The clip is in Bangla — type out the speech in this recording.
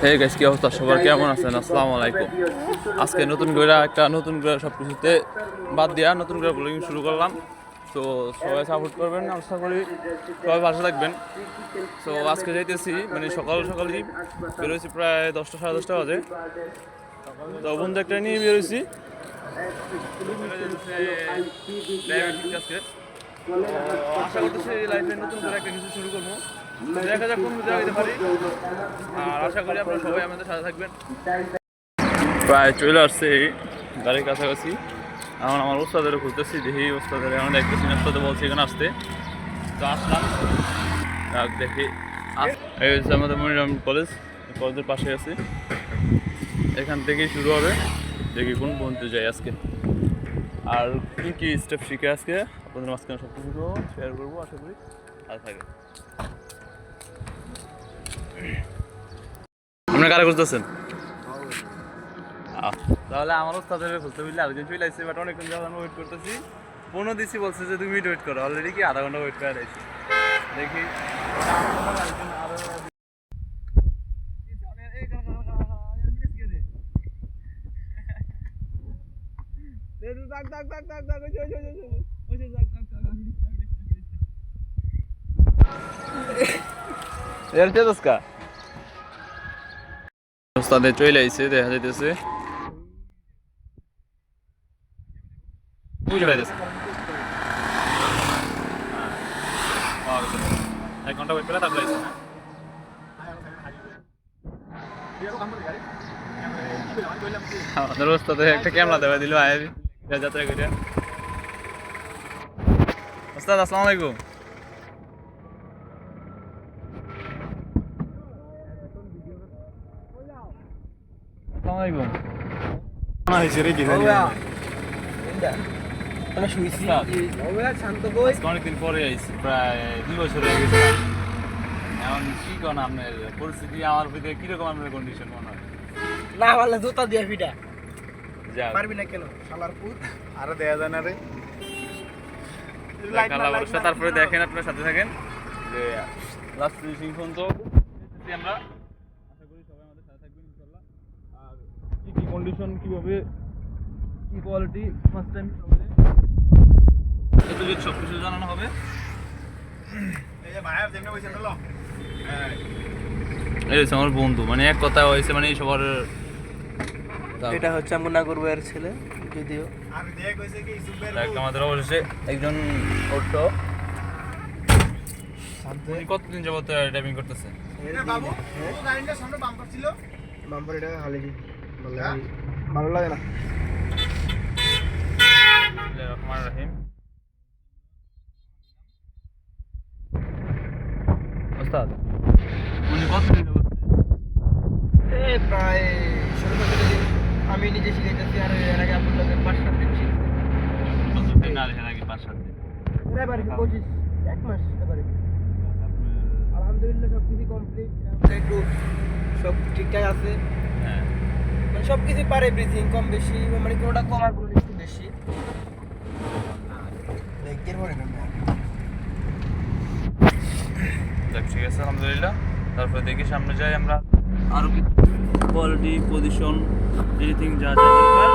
হে গাইস, কি অবস্থা সবার? কেমন আছেন? আসসালামু আলাইকুম। আজকে নতুন করে সব কিছুতে বাদ দিয়া নতুন করে ব্লগিং শুরু করলাম। তো সবাই সাপোর্ট করবেন, আশা করি সবাই ভালো থাকবেন। তো আজকে যাইতেছি মানে সকালই বেরোইছি, প্রায় 10টা সাড়ে 10টা বাজে। তো বন্ধু একটা নিয়ে বেরোইছি আজকে। আশা করতেছি লাইফে নতুন করে একটা কিছু শুরু করবো, দেখা যাক কোন জায়গায় পারি। আর আশা করি আপনারা সবাই আমাদের সাথে থাকবেন। প্রায় চলে আসছে গাড়ির কাছাকাছি। এখন আমার ওস্তাদেরও খুঁজতেছি, দেখি ওস্তাদের এখন দেখতেছি না, ওস্তাদে বলছি এখানে আসতে। তো আসলাম, দেখি এই হচ্ছে আমাদের মনিরাম কলেজের পাশে আছে। এখান থেকেই শুরু হবে, দেখি কোন পর্যন্ত যাই আজকে, আর কি স্টেপ শিখে আজকে আপনাদের মাঝখানে সব কিছু শেয়ার করবো। আশা করি ভালো থাকে। আপনার কারা খুঁজতেছেন? তাহলে আমারও তাদের খুঁজতে বুঝলে আরেকজন চলে আসছে, বাট অনেকক্ষণ যখন ওয়েট করতেছি, ফোনও দিচ্ছি, বলছে যে 2 মিনিট ওয়েট করো। অলরেডি কি আধা ঘন্টা ওয়েট করে রয়েছি। দেখি ওস্তাদে চলে আইছে, দেখা যাইতেছে বুঝে পাইতেছে। 1 ঘন্টা ওয়েট করে তারপরে আইছে। আমাদের ওস্তাদে একটা ক্যামেরা দেওয়া দিল আয় যাত্রা করিয়া। ওস্তাদ আসসালামু আলাইকুম। আসসালামু আলাইকুম। অনেকদিন পরে আইছি, প্রায় 2 বছর হয়ে গেছে। এখন কি কোন আপনার পরিস্থিতি, আমার ভিতরে কিরকম আপনার কন্ডিশন মনে হয়? না বললে জুতা দিয়ে ফিটা যা পারবি না কেন শালার পুত। আরে দেয়া যায় না রে। তারপরে দেখেন, আপনার সাথে থাকেন যে লাস্ট ফিনিশিং পর্যন্ত আমরা আশা করি সবাই আমাদের সাথে থাকবেন ইনশাআল্লাহ। আর কি কন্ডিশন, কিভাবে কি কোয়ালিটি ফার্স্ট টাইম সব কিছু জানানো হবে। এই যে ভাইয়া যেমন কইছেন হলো, এই হচ্ছে আমার বন্ধু, মানে এক কথা হয়েছে, মানে সবার এটা হচ্ছে মুন্নাগর বইয়ের ছেলে। যদিও আমি দেয়া কইছে কি সুপার আমাদের অবশেষে একজন উঠলো। উনি কতদিন যাবত ড্রাইভিং করতেছে? এ বাবু ও গাড়িটার সামনে বাম্পার ছিল, বাম্পার এটা হালে দি ভালো লাগে না। রহমান রহিম। ওস্তাদ উনি কতদিন যাবত? প্রায় 16-17 দিন আমি নিজে শিখাইতেছি, আর এর আগে আপনার লোকের 5-7 দিন শিখছি। কতদিন না দেখেন আগে? 5-7 দিন। এবারে 1 মাস এবারে। আলহামদুলিল্লাহ সব কিছু কমপ্লিট, একটু সব ঠিকঠাক আছে। হ্যাঁ, মানে সব কিছু পারে, এভরিথিং কম বেশি, মানে কোনোটা কম আর কোনোটা একটু বেশি। যাক ঠিক আছে, আলহামদুলিল্লাহ। তারপরে দেখি সামনে যাই আমরা, আরো কি কোয়ালিটি, পজিশন, এনিথিং যা যা দরকার